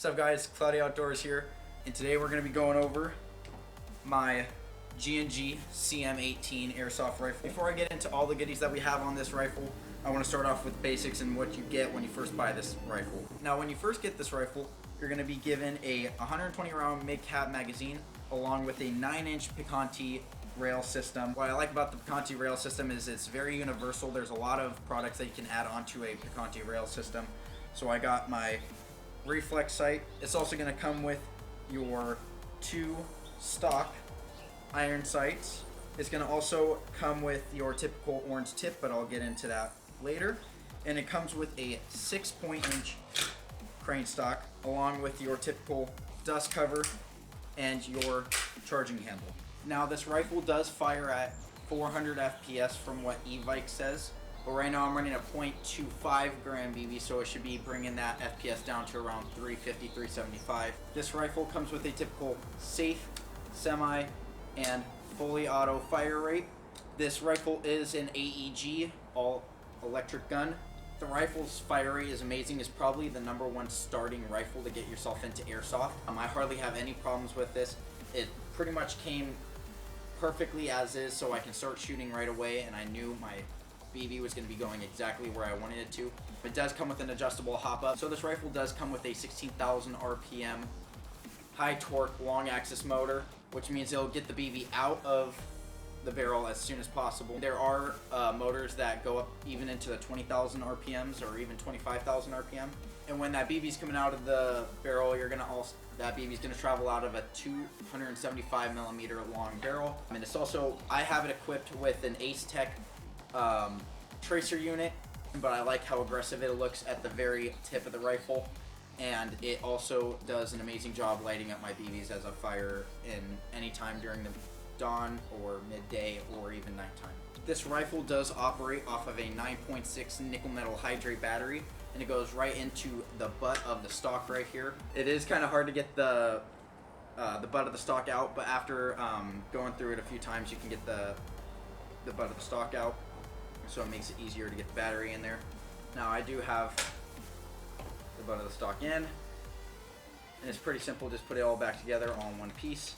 What's up guys, Cloudy Outdoors here, and today we're going to be going over my G&G CM18 Airsoft rifle. Before I get into all the goodies that we have on this rifle, I want to start off with basics and what you get when you first buy this rifle. Now when you first get this rifle, you're going to be given a 120 round mid-cap magazine along with a 9-inch Picanti rail system. What I like about the Picanti rail system is it's very universal. There's a lot of products that you can add onto a Picanti rail system. So I got my reflex sight. It's also going to come with your 2 stock iron sights. It's going to also come with your typical orange tip, but I'll get into that later. And it comes with a 6-point-inch crane stock along with your typical dust cover and your charging handle. Now this rifle does fire at 400 FPS from what eVike says, but right now I'm running a .25 gram BB, so it should be bringing that FPS down to around 350, 375. This rifle comes with a typical safe, semi, and fully auto fire rate. This rifle is an agAGU all electric gun. The rifle's fire rate is amazing. It's probably the #1 starting rifle to get yourself into airsoft. I hardly have any problems with this. It pretty much came perfectly as is, so I can start shooting right away, and I knew my BB was going to be going exactly where I wanted it to. It does come with an adjustable hop up. So this rifle does come with a 16,000 RPM high torque long axis motor, which means it'll get the BB out of the barrel as soon as possible. There are motors that go up even into the 20,000 RPMs or even 25,000 RPM. And when that BB is coming out of the barrel, that BB is going to travel out of a 275 millimeter long barrel. And it's also, I have it equipped with an Ace Tech tracer unit, but I like how aggressive it looks at the very tip of the rifle, and it also does an amazing job lighting up my BBs as I fire in any time during the dawn or midday or even nighttime. This rifle does operate off of a 9.6 nickel metal hydrate battery, and it goes right into the butt of the stock right here. It is kind of hard to get the butt of the stock out, but after going through it a few times, you can get the butt of the stock out, so it makes it easier to get the battery in there. Now I do have the butt of the stock in, and it's pretty simple. Just put it all back together all in one piece,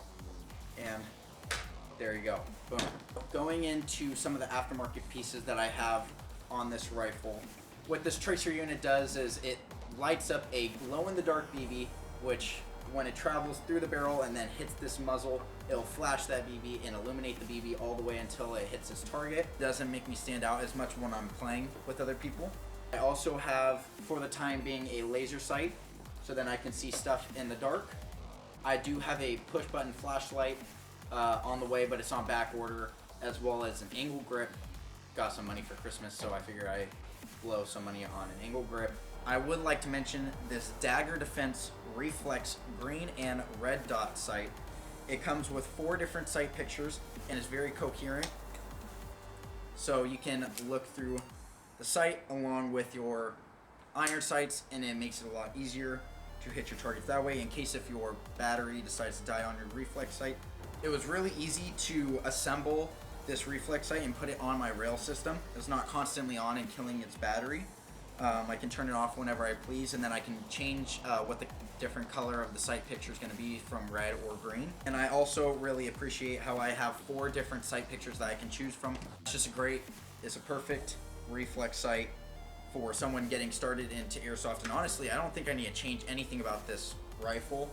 and there you go. Boom. Going into some of the aftermarket pieces that I have on this rifle, what this tracer unit does is it lights up a glow-in-the-dark BB, which when it travels through the barrel and then hits this muzzle, it'll flash that BB and illuminate the BB all the way until it hits its target. It doesn't make me stand out as much when I'm playing with other people. I also have, for the time being, a laser sight, so then I can see stuff in the dark. I do have a push-button flashlight on the way, but it's on back order, as well as an angle grip. Got some money for Christmas, so I figure I blow some money on an angle grip. I would like to mention this Dagger Defense Reflex green and red dot sight. It comes with 4 different sight pictures and is very coherent, so you can look through the sight along with your iron sights, and it makes it a lot easier to hit your targets that way in case if your battery decides to die on your reflex sight. It was really easy to assemble this reflex sight and put it on my rail system. It's not constantly on and killing its battery. I can turn it off whenever I please, and then I can change what the different color of the sight picture is going to be from red or green. And I also really appreciate how I have 4 different sight pictures that I can choose from. It's just it's a perfect reflex sight for someone getting started into airsoft. And honestly, I don't think I need to change anything about this rifle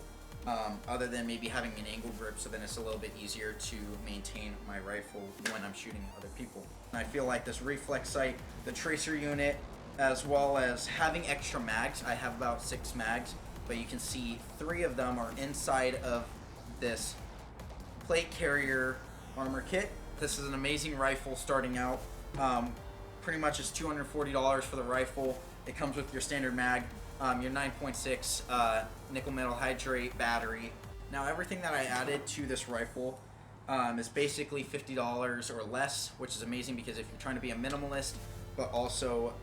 other than maybe having an angle grip, so then it's a little bit easier to maintain my rifle when I'm shooting other people. And I feel like this reflex sight, the tracer unit, as well as having extra mags. I have about 6 mags, but you can see 3 of them are inside of this plate carrier armor kit. This is an amazing rifle starting out. Pretty much it's $240 for the rifle. It comes with your standard mag, your 9.6 nickel metal hydrate battery. Now everything that I added to this rifle is basically $50 or less, which is amazing because if you're trying to be a minimalist but also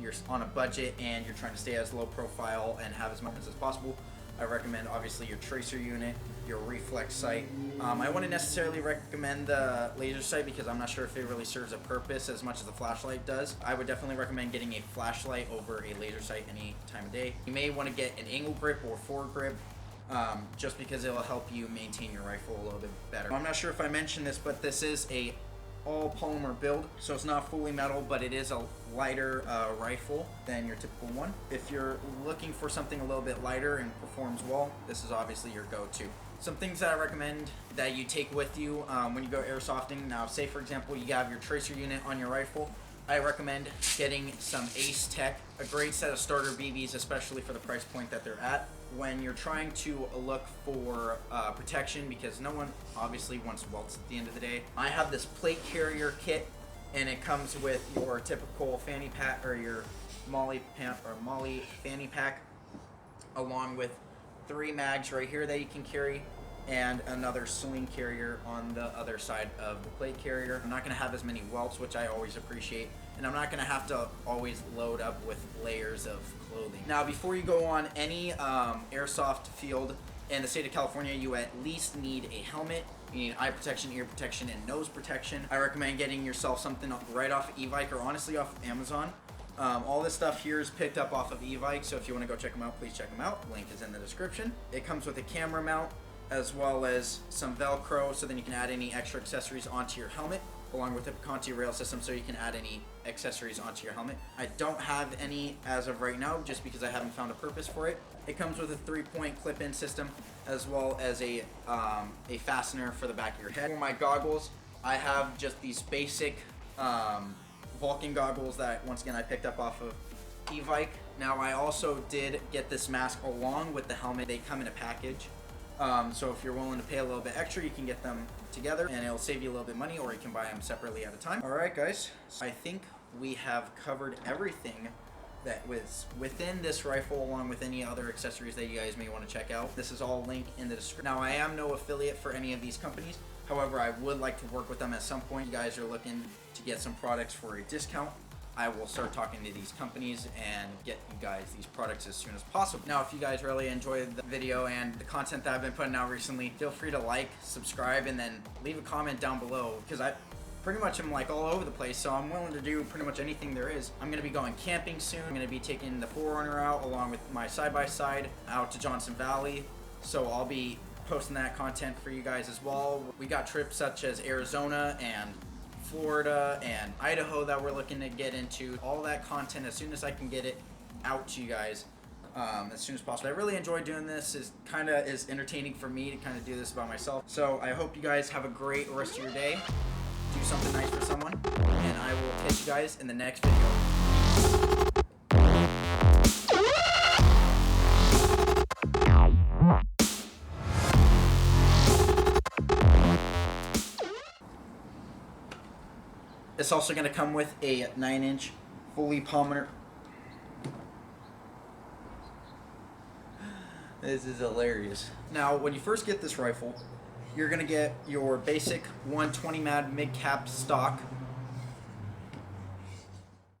you're on a budget and you're trying to stay as low profile and have as much as possible, I recommend obviously your tracer unit, your reflex sight. I wouldn't necessarily recommend the laser sight because I'm not sure if it really serves a purpose as much as the flashlight does. I would definitely recommend getting a flashlight over a laser sight any time of day. You may want to get an angle grip or foregrip, just because it will help you maintain your rifle a little bit better. I'm not sure if I mentioned this, but this is a all polymer build, so it's not fully metal, but it is a lighter rifle than your typical one. If you're looking for something a little bit lighter and performs well, this is obviously your go-to. Some things that I recommend that you take with you when you go airsofting. Now, say for example you have your tracer unit on your rifle, I recommend getting some Ace Tech, a great set of starter BBs, especially for the price point that they're at. When you're trying to look for protection, because no one obviously wants welts at the end of the day, I have this plate carrier kit, and it comes with your typical fanny pack or your Molly fanny pack, along with 3 mags right here that you can carry, and another sling carrier on the other side of the plate carrier. I'm not going to have as many welts, which I always appreciate, and I'm not going to have to always load up with layers of clothing. Now, before you go on any airsoft field in the state of California, you at least need a helmet. You need eye protection, ear protection, and nose protection. I recommend getting yourself something right off eBike or honestly off of Amazon. All this stuff here is picked up off of eBike, so if you want to go check them out, please check them out. Link is in the description. It comes with a camera mount, as well as some Velcro, so then you can add any extra accessories onto your helmet, along with the Conti rail system, so you can add any accessories onto your helmet. I don't have any as of right now, just because I haven't found a purpose for it. It comes with a 3-point clip-in system, as well as a fastener for the back of your head. For my goggles, I have just these basic Vulcan goggles that, once again, I picked up off of eBike. Now, I also did get this mask along with the helmet. They come in a package. So if you're willing to pay a little bit extra, you can get them together and it'll save you a little bit of money, or you can buy them separately at a time. Alright guys, I think we have covered everything that was within this rifle, along with any other accessories that you guys may want to check out. This is all linked in the description. Now, I am no affiliate for any of these companies. However, I would like to work with them at some point. You guys are looking to get some products for a discount, I will start talking to these companies and get you guys these products as soon as possible. Now, if you guys really enjoyed the video and the content that I've been putting out recently, feel free to like, subscribe, and then leave a comment down below, because I pretty much am like all over the place, so I'm willing to do pretty much anything there is. I'm going to be going camping soon. I'm going to be taking the 4Runner out along with my side-by-side out to Johnson Valley, so I'll be posting that content for you guys as well. We got trips such as Arizona and Florida and Idaho that we're looking to get into. All that content as soon as I can get it out to you guys as soon as possible. I really enjoy doing this. Is entertaining for me to kind of do this by myself. So I hope you guys have a great rest of your day. Do something nice for someone, and I will catch you guys in the next video. It's also going to come with a 9-inch fully polymer. This is hilarious. Now, when you first get this rifle, you're going to get your basic 120 mag mid-cap stock